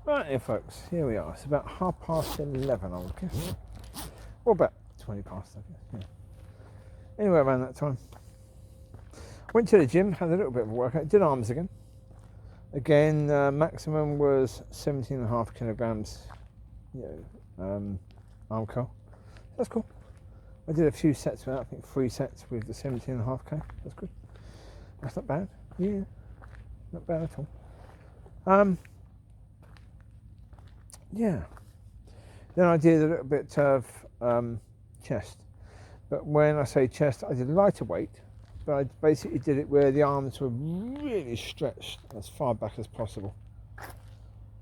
Right here, folks, here we are. It's about 11:30, I would guess. Or about 20 past, I guess. Yeah. Anyway, around that time. Went to the gym, had a little bit of a workout, did arms again. Again, maximum was 17.5 kilograms, arm curl. That's cool. I did a few sets with that, I think 3 sets with the 17.5k. That's good. That's not bad. Yeah, not bad at all. Yeah. Then I did a little bit of chest. But when I say chest, I did lighter weight, but I basically did it where the arms were really stretched as far back as possible.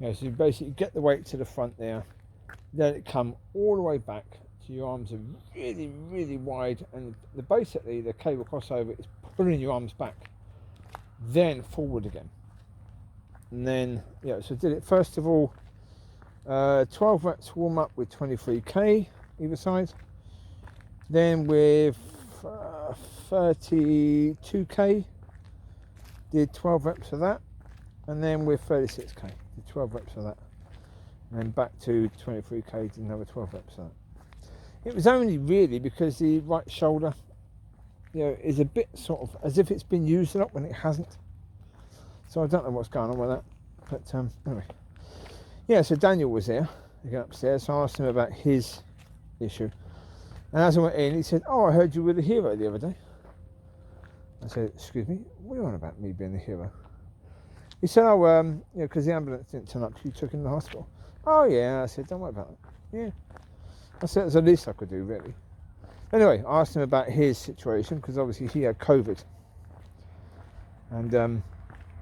So you basically get the weight to the front there, let it come all the way back so your arms are really, really wide, and basically the cable crossover is pulling your arms back, then forward again. And then, so I did it first of all, 12 reps warm up with 23k either side. Then with 32k, did 12 reps of that. And then with 36k, did 12 reps of that. And then back to 23k, did another 12 reps of that. It was only really because the right shoulder, is a bit sort of as if it's been used a lot when it hasn't. So I don't know what's going on with that. But anyway. Yeah, so Daniel was there, again upstairs, so I asked him about his issue. And as I went in, he said, "Oh, I heard you were the hero the other day." I said, "Excuse me, what are you on about me being the hero?" He said, "Oh, because the ambulance didn't turn up, you took him to the hospital." "Oh, yeah." I said, "Don't worry about it." Yeah. I said, "That's the least I could do, really." Anyway, I asked him about his situation, because obviously he had COVID. And,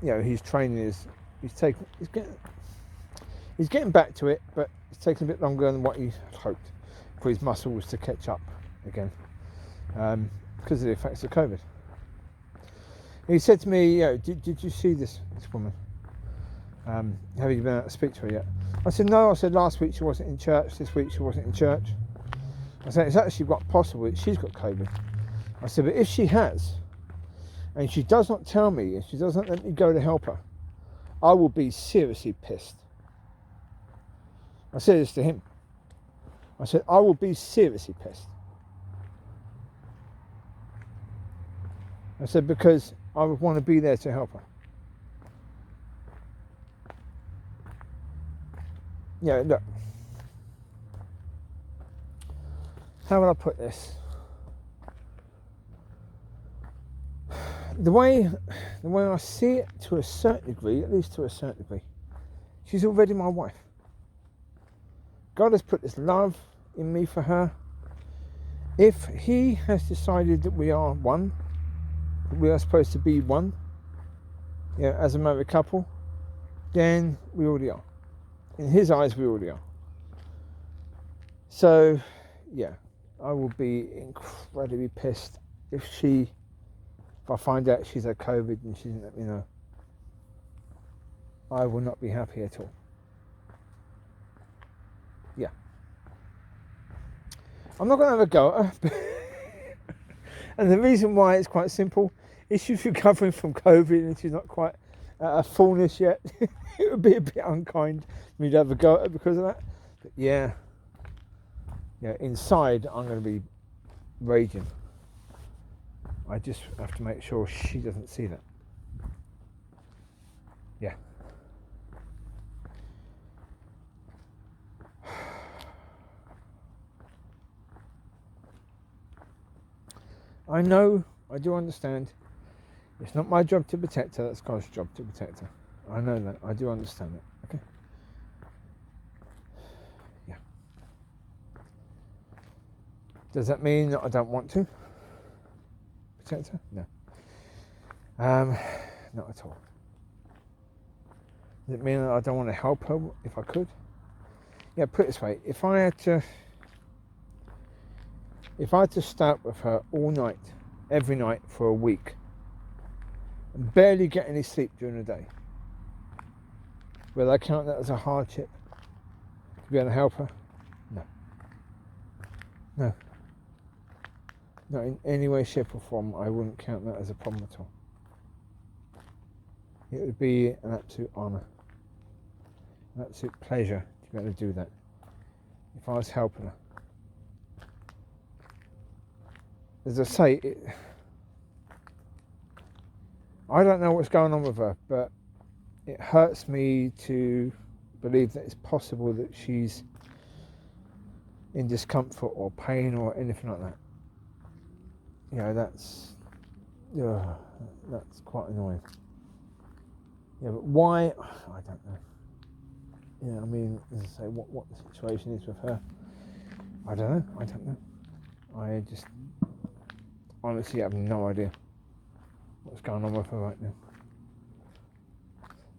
his training he's getting back to it, but it's taking a bit longer than what he hoped for his muscles to catch up again, because of the effects of COVID. He said to me, did you see this woman? Have you been able to speak to her yet? I said, no. I said, last week she wasn't in church, this week she wasn't in church. I said, it's actually quite possible that she's got COVID. I said, but if she has, and she does not tell me, and she doesn't let me go to help her, I will be seriously pissed. I said this to him. I said, I will be seriously pissed. I said, because I would want to be there to help her. Look. How would I put this? The way I see it, to a certain degree, at least to a certain degree, she's already my wife. God has put this love in me for her. If he has decided that we are one, that we are supposed to be one, as a married couple, then we already are. In his eyes, we already are. So, I will be incredibly pissed if I find out she's had COVID and she didn't let me know. I will not be happy at all. Yeah. I'm not going to have a go at her. And the reason why it's quite simple is she's recovering from COVID and she's not quite at her fullness yet. It would be a bit unkind for me to have a go at her because of that. But inside I'm going to be raging. I just have to make sure she doesn't see that. Yeah. I know, I do understand. It's not my job to protect her, that's God's job to protect her. I know that, I do understand that, okay? Yeah. Does that mean that I don't want to protect her? No. Not at all. Does it mean that I don't want to help her if I could? Yeah, put it this way, if I had to stay up with her all night, every night for a week, and barely get any sleep during the day, will I count that as a hardship to be able to help her? No. No. Not in any way, shape or form. I wouldn't count that as a problem at all. It would be an absolute honour. absolute pleasure to be able to do that. If I was helping her. As I say, I don't know what's going on with her, but it hurts me to believe that it's possible that she's in discomfort or pain or anything like that. You know, that's quite annoying. Yeah, but why? I don't know. Yeah, I mean, as I say, what the situation is with her, I don't know. I just honestly have no idea what's going on with her right now.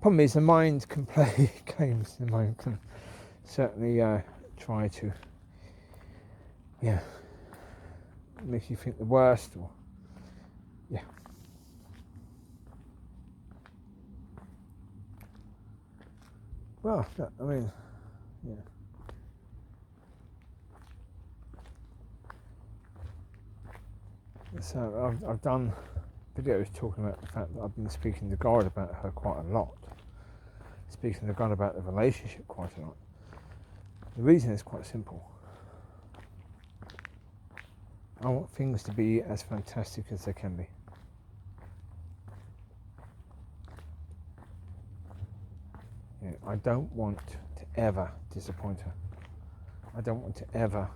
Problem is, the mind can play games. The mind can certainly try to, make you think the worst, or Well, I mean, So I've done videos talking about the fact that I've been speaking to God about her quite a lot. Speaking to God about the relationship quite a lot. The reason is quite simple. I want things to be as fantastic as they can be. I don't want to ever disappoint her. I don't want to ever,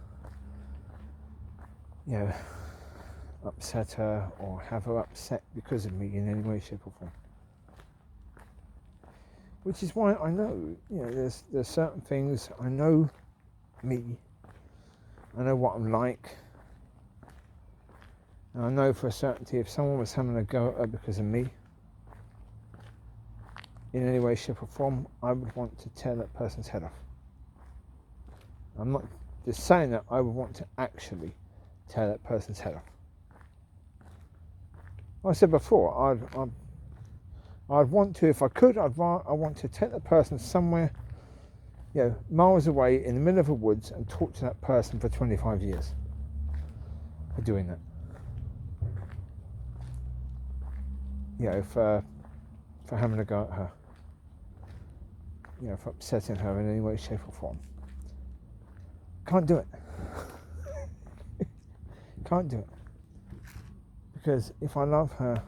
upset her or have her upset because of me in any way, shape or form. Which is why I know, there's certain things, I know me, I know what I'm like, and I know for a certainty if someone was having a go at her because of me, in any way, shape or form, I would want to tear that person's head off. I'm not just saying that, I would want to actually tear that person's head off. Like I said before, I'd want to, if I could, I want to take that person somewhere, miles away in the middle of the woods and talk to that person for 25 years for doing that. For having a go at her. For upsetting her in any way, shape or form. Can't do it. Can't do it. Because if I love her,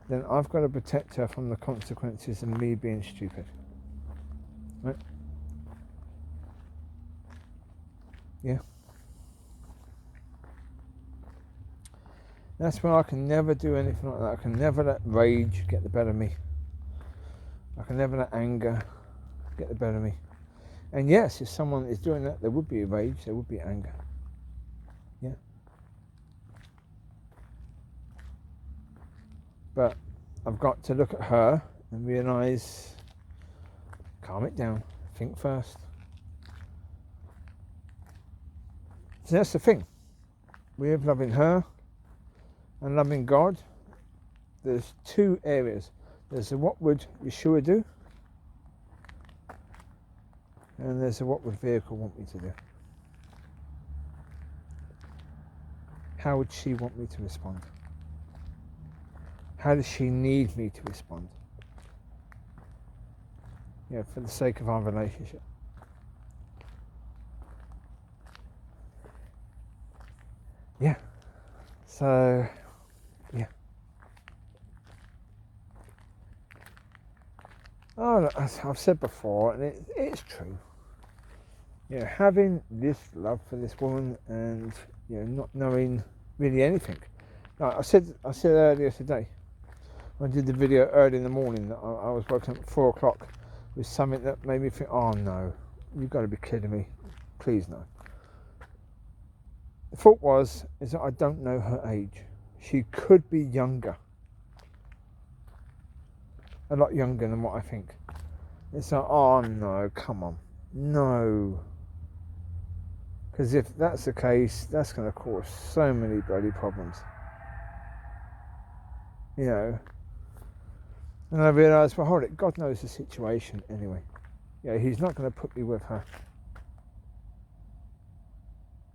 then I've got to protect her from the consequences of me being stupid. Right? Yeah. That's why I can never do anything like that. I can never let rage get the better of me. I can never let anger get the better of me. And yes, if someone is doing that, there would be rage, there would be anger. Yeah. But I've got to look at her and realise, calm it down, think first. So that's the thing. With loving her and loving God, there's two areas. There's the what would Yeshua do, and there's the what would vehicle want me to do. How would she want me to respond? How does she need me to respond? For the sake of our relationship. Yeah. So, yeah. Oh, as I've said before, and it's true. Having this love for this woman and not knowing really anything. Like I said earlier today, I did the video early in the morning that I was waking up at 4 o'clock with something that made me think, oh no, you've got to be kidding me. Please no. The thought is that I don't know her age. She could be younger. A lot younger than what I think. It's like, oh no, come on. No. Because if that's the case, that's going to cause so many bloody problems. And I realised, well, hold it, God knows the situation anyway. He's not going to put me with her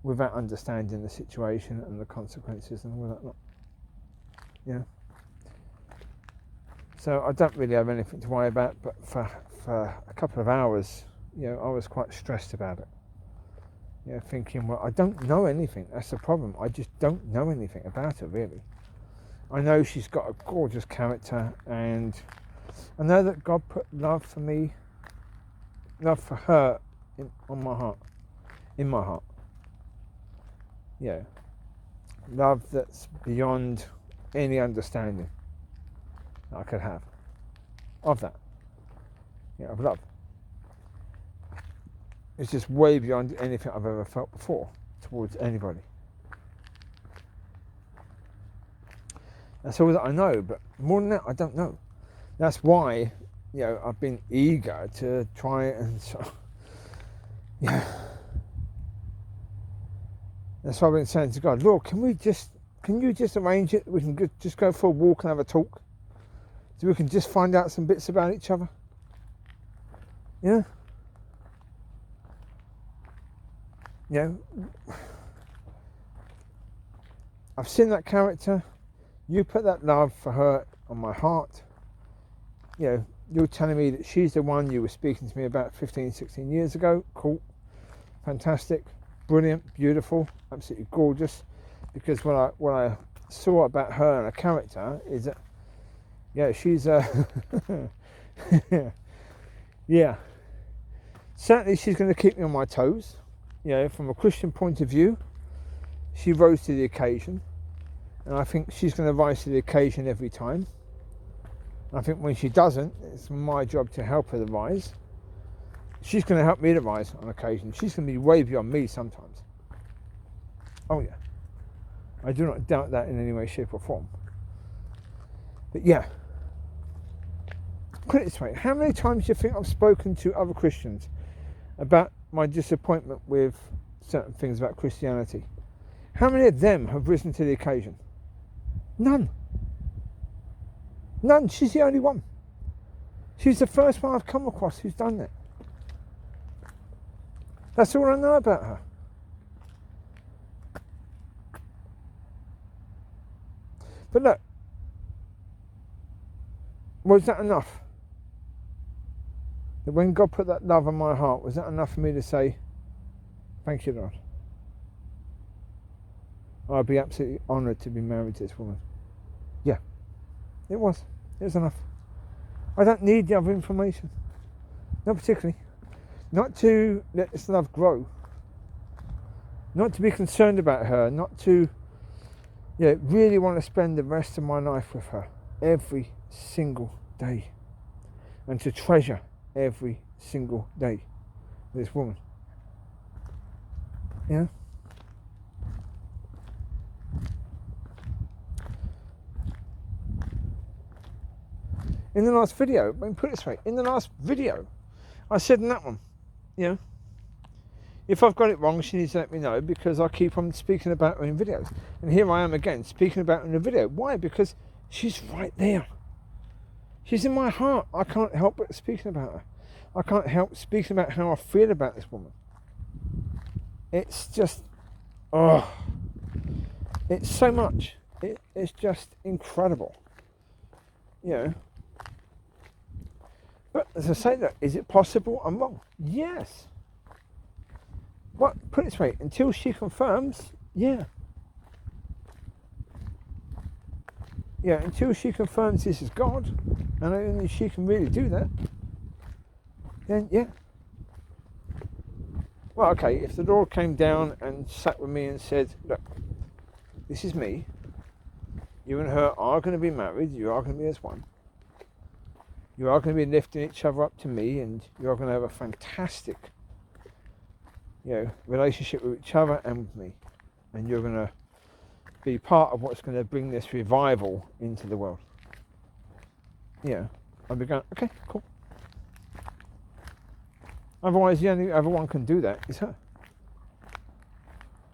without understanding the situation and the consequences and all that lot. So I don't really have anything to worry about, but for for a couple of hours, you know, I was quite stressed about it. You know, thinking, well, I don't know anything. That's the problem. I just don't know anything about her, really. I know she's got a gorgeous character, and I know that God put love for me, love for her on my heart, in my heart. Yeah. Love that's beyond any understanding that I could have of that. Yeah, of love. It's just way beyond anything I've ever felt before towards anybody. That's all that I know, but more than that, I don't know. That's why, you know, I've been eager to try and, yeah. That's why I've been saying to God, Lord, can you just arrange it? We can just go for a walk and have a talk, so we can just find out some bits about each other. Yeah. You know, I've seen that character. You put that love for her on my heart. You know, you're telling me that she's the one you were speaking to me about 15, 16 years ago. Cool. Fantastic. Brilliant. Beautiful. Absolutely gorgeous. Because what I saw about her and her character is that, yeah, she's yeah. Certainly she's going to keep me on my toes. You know, from a Christian point of view, she rose to the occasion. And I think she's going to rise to the occasion every time. I think when she doesn't, it's my job to help her to rise. She's going to help me to rise on occasion. She's going to be way beyond me sometimes. Oh yeah. I do not doubt that in any way, shape or form. But yeah. Put it this way. How many times do you think I've spoken to other Christians about my disappointment with certain things about Christianity? How many of them have risen to the occasion? None. None. She's the only one. She's the first one I've come across who's done that. That's all I know about her. But look, was that enough? That when God put that love on my heart, was that enough for me to say, thank you, Lord? I'd be absolutely honoured to be married to this woman. Yeah, it was. It was enough. I don't need the other information. Not particularly. Not to let this love grow. Not to be concerned about her. Not to, you know, really want to spend the rest of my life with her every single day. And to treasure every single day with this woman. Yeah. In the last video, let me put it this way, in the last video, I said in that one, you know, if I've got it wrong, she needs to let me know, because I keep on speaking about her in videos. And here I am again, speaking about her in a video. Why? Because she's right there. She's in my heart. I can't help but speaking about her. I can't help speaking about how I feel about this woman. It's just, oh, it's so much. It's just incredible. You know. But as I say, that is it possible I'm wrong? Yes. But put it this way, until she confirms, yeah. Yeah, until she confirms this is God, and only she can really do that, then yeah. Well, okay, if the Lord came down and sat with me and said, look, this is me, you and her are going to be married, you are going to be as one. You are going to be lifting each other up to me, and you are going to have a fantastic, you know, relationship with each other and with me. And you're going to be part of what's going to bring this revival into the world. Yeah. I'll be going, okay, cool. Otherwise, the only other one can do that is her.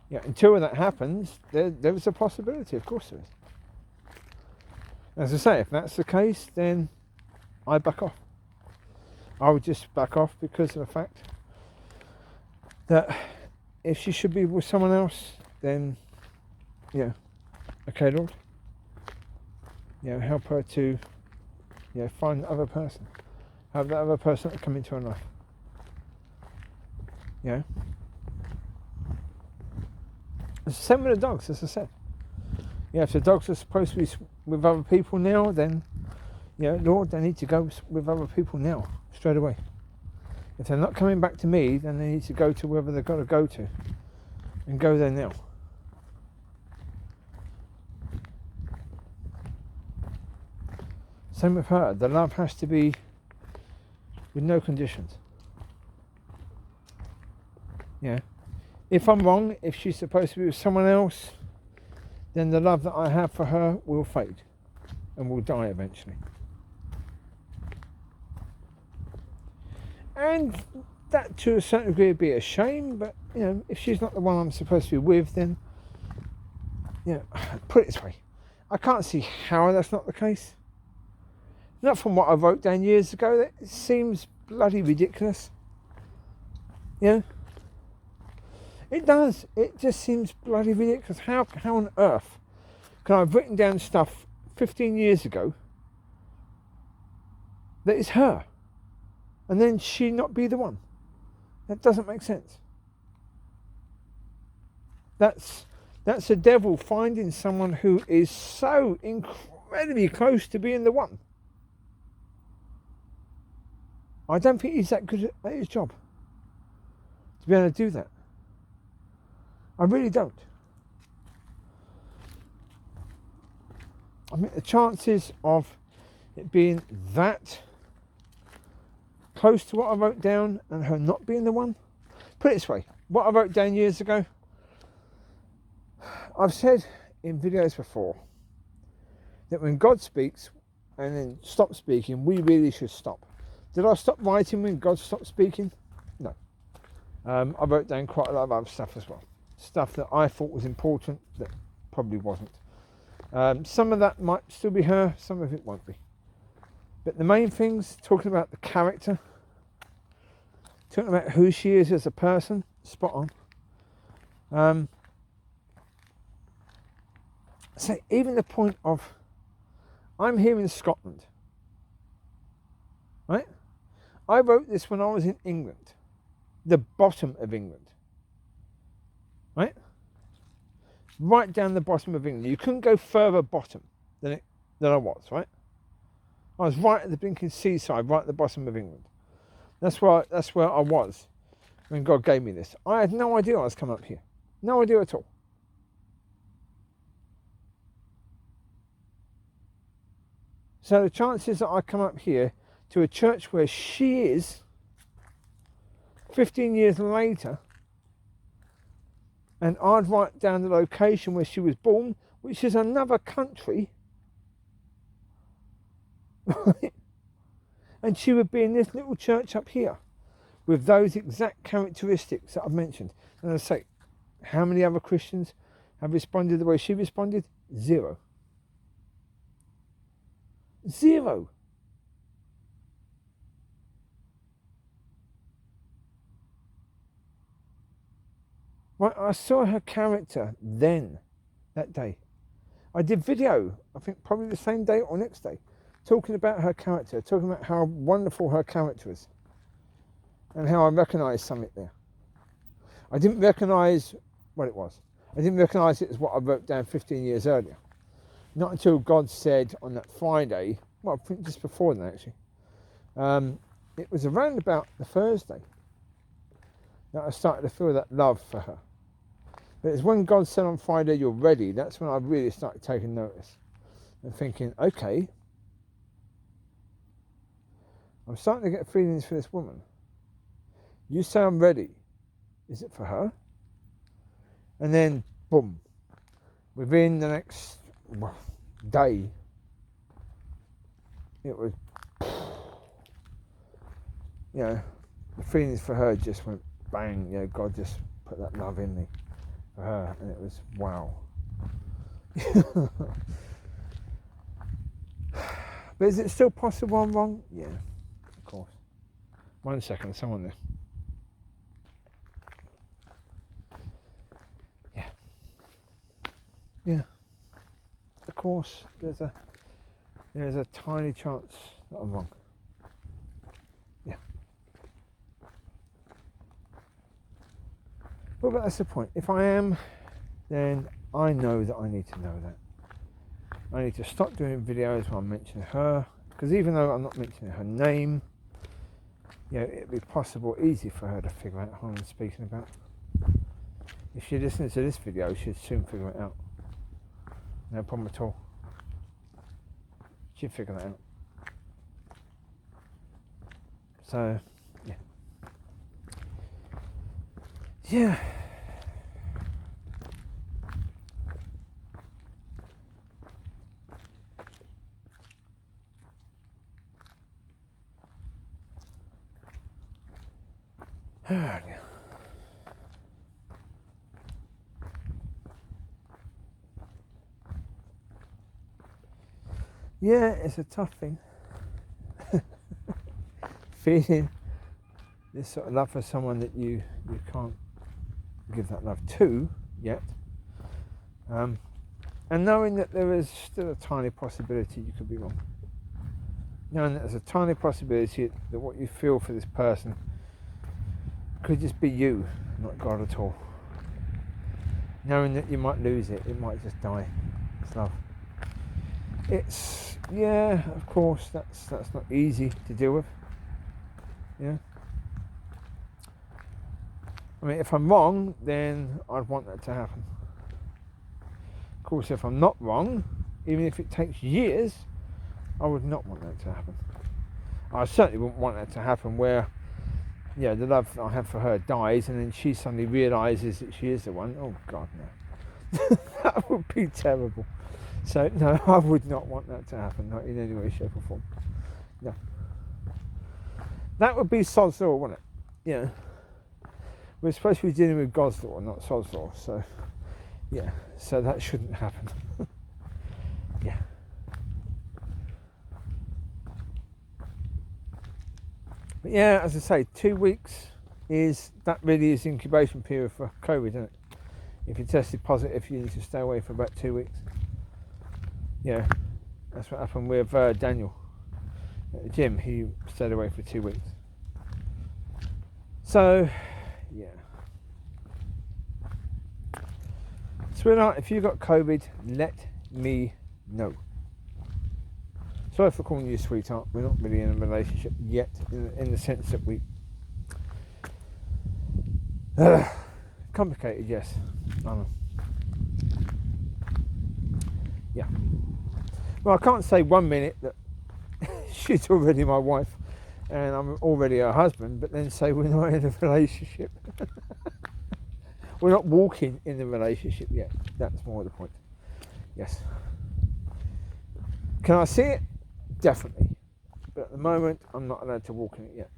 Yeah, until that happens, there is a possibility, of course there is. As I say, if that's the case, then I back off. I would just back off because of the fact that if she should be with someone else, then, yeah, okay, Lord, yeah, help her to, yeah, find the other person. have that other person that come into her life. You know? It's the same with the dogs, as I said. Yeah, if the dogs are supposed to be with other people now, then, you know, Lord, they need to go with other people now, straight away. If they're not coming back to me, then they need to go to wherever they've got to go to, and go there now. Same with her. The love has to be with no conditions. Yeah. If I'm wrong, if she's supposed to be with someone else, then the love that I have for her will fade and will die eventually. And that to a certain degree would be a shame, but you know, if she's not the one I'm supposed to be with, then, you know, put it this way, I can't see how that's not the case. Not from what I wrote down years ago. That seems bloody ridiculous. Yeah, it does. It just seems bloody ridiculous. How on earth can I have written down stuff 15 years ago that is her, and then she not be the one? That doesn't make sense. That's the devil finding someone who is so incredibly close to being the one. I don't think he's that good at his job to be able to do that. I really don't. I mean, the chances of it being that close to what I wrote down and her not being the one. Put it this way, what I wrote down years ago, I've said in videos before that when God speaks and then stops speaking, we really should stop. Did I stop writing when God stopped speaking? No. I wrote down quite a lot of other stuff as well. Stuff that I thought was important that probably wasn't. Some of that might still be her, some of it won't be. But the main things, talking about the character, talking about who she is as a person, spot on. So even the point of, I'm here in Scotland, right? I wrote this when I was in England, the bottom of England, right? Right down the bottom of England. You couldn't go further bottom than I was, right? I was right at the blinking seaside, right at the bottom of England. That's where I was when God gave me this. I had no idea I was coming up here. No idea at all. So the chances that I come up here to a church where she is 15 years later, and I'd write down the location where she was born, which is another country, and she would be in this little church up here with those exact characteristics that I've mentioned. And I say, how many other Christians have responded the way she responded? Zero. Zero. Right, I saw her character then, that day. I did video, I think probably the same day or next day, talking about her character, talking about how wonderful her character is, and how I recognised something there. I didn't recognise what it was. I didn't recognise it as what I wrote down 15 years earlier. Not until God said on that Friday, well, I think just before that actually, it was around about the Thursday that I started to feel that love for her. But it's when God said on Friday, you're ready, that's when I really started taking notice and thinking, okay, I'm starting to get feelings for this woman. You say I'm ready. Is it for her? And then, boom, within the next day, it was, you know, the feelings for her just went bang. You know, God just put that love in me for her, and it was wow. But is it still possible I'm wrong? Yeah, of course. 1 second, there's someone there. Yeah. Yeah. Of course, there's a tiny chance that I'm wrong. But that's the point. If I am, then I know that I need to know that. I need to stop doing videos where I'm mentioning her, because even though I'm not mentioning her name, you know, it'd be possible, easy for her to figure out who I'm speaking about. If she listens to this video, she'd soon figure it out. No problem at all. She'd figure that out. So, yeah. Yeah. Yeah, it's a tough thing. Feeling this sort of love for someone that you can't give that love to yet. And knowing that there is still a tiny possibility you could be wrong. Knowing that there's a tiny possibility that what you feel for this person could just be you, not God at all. Knowing that you might lose it, it might just die. It's love. It's, yeah, of course, that's not easy to deal with. Yeah. I mean, if I'm wrong, then I'd want that to happen. Of course, if I'm not wrong, even if it takes years, I would not want that to happen. I certainly wouldn't want that to happen where, yeah, the love I have for her dies and then she suddenly realises that she is the one. Oh, God, no. That would be terrible. So, no, I would not want that to happen, not in any way, shape or form. No. That would be sod's law, wouldn't it? Yeah. We're supposed to be dealing with God's law, not sod's law. So, yeah. So that shouldn't happen. Yeah. But yeah, as I say, 2 weeks that really is the incubation period for COVID, isn't it? If you're tested positive, you need to stay away for about 2 weeks. Yeah, that's what happened with Daniel at the gym. He stayed away for 2 weeks. So, yeah. Sweetheart, if you got COVID, let me know. Sorry for calling you sweetheart. We're not really in a relationship yet, in the sense that we... complicated, yes. I know. Yeah. Well, I can't say 1 minute that she's already my wife and I'm already her husband, but then say we're not in a relationship. We're not walking in the relationship yet. That's more the point. Yes. Can I see it? Definitely. But at the moment, I'm not allowed to walk in it yet.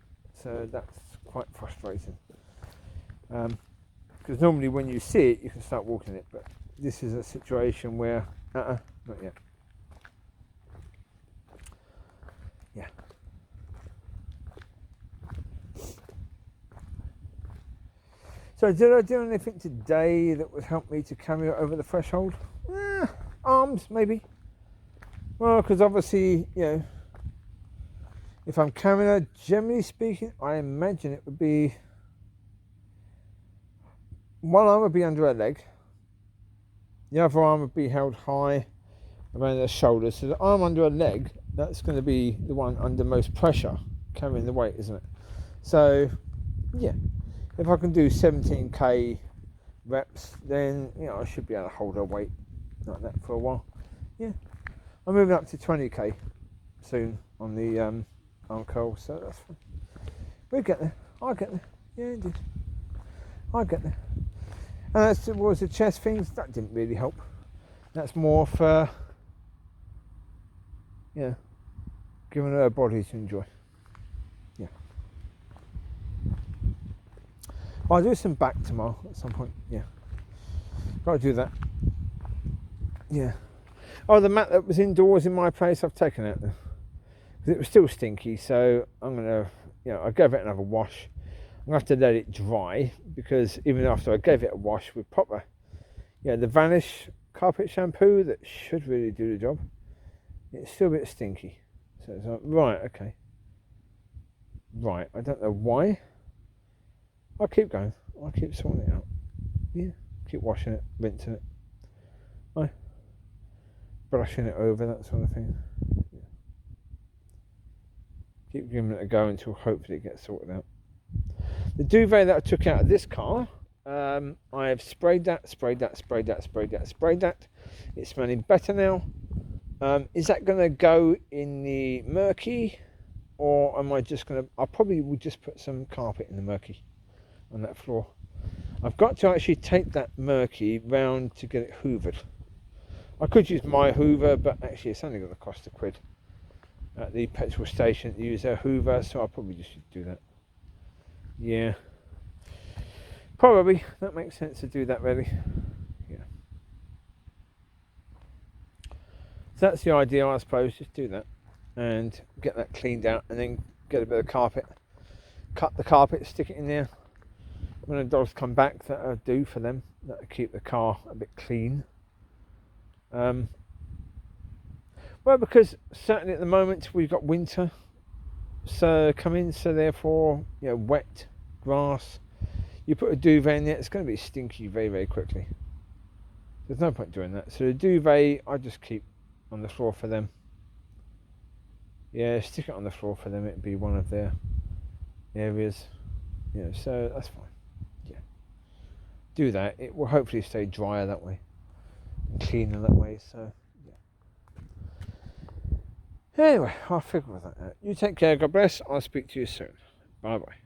So that's quite frustrating. Because normally when you see it, you can start walking it. But this is a situation where, not yet. Yeah. So did I do anything today that would help me to carry it over the threshold? Arms, maybe. Well, because obviously, you know, if I'm carrying her, generally speaking, I imagine it would be... one arm would be under her leg. The other arm would be held high around her shoulders. So the arm under her leg, that's going to be the one under most pressure, carrying the weight, isn't it? So, yeah. If I can do 17k reps, then, you know, I should be able to hold her weight like that for a while. Yeah. I'm moving up to 20k soon on the arm curl, so that's fine. We'll get there. I'll get there. Yeah, indeed. I'll get there. And as towards the chest things, that didn't really help. That's more for, yeah, giving her a body to enjoy. Yeah. I'll do some back tomorrow at some point. Yeah. Got to do that. Yeah. Oh, the mat that was indoors in my place, I've taken out there. Because it was still stinky, so I'm going to, you know, I gave it another wash. I'm going to have to let it dry, because even after I gave it a wash with proper, yeah, the Vanish carpet shampoo that should really do the job, it's still a bit stinky. So it's like, right, okay. Right, I don't know why. I'll keep going. I'll keep sorting it out. Yeah, keep washing it, rinsing it, brushing it over, that sort of thing. Yeah. Keep giving it a go until hopefully it gets sorted out. The duvet that I took out of this car, I have sprayed that. It's smelling better now. Is that going to go in the murky, or am I just going to... I probably would just put some carpet in the murky on that floor. I've got to actually take that murky round to get it hoovered. I could use my hoover, but actually it's only going to cost £1 at the petrol station to use their hoover, so I'll probably just do that. Yeah, probably that makes sense to do that, really. Yeah, so that's the idea, I suppose. Just do that and get that cleaned out, and then get a bit of carpet, cut the carpet, stick it in there. When the dogs come back, that'll do for them. That'll keep the car a bit clean. Well, because certainly at the moment we've got winter so coming, so therefore, you know, wet grass. You put a duvet in there, it's going to be stinky very, very quickly. There's no point doing that. So the duvet, I just keep on the floor for them. Yeah, stick it on the floor for them. It'd be one of their areas. Yeah, so that's fine. Yeah, do that. It will hopefully stay drier that way, cleaner that way. So yeah. Anyway, I'll figure that out. You take care. God bless. I'll speak to you soon. Bye bye.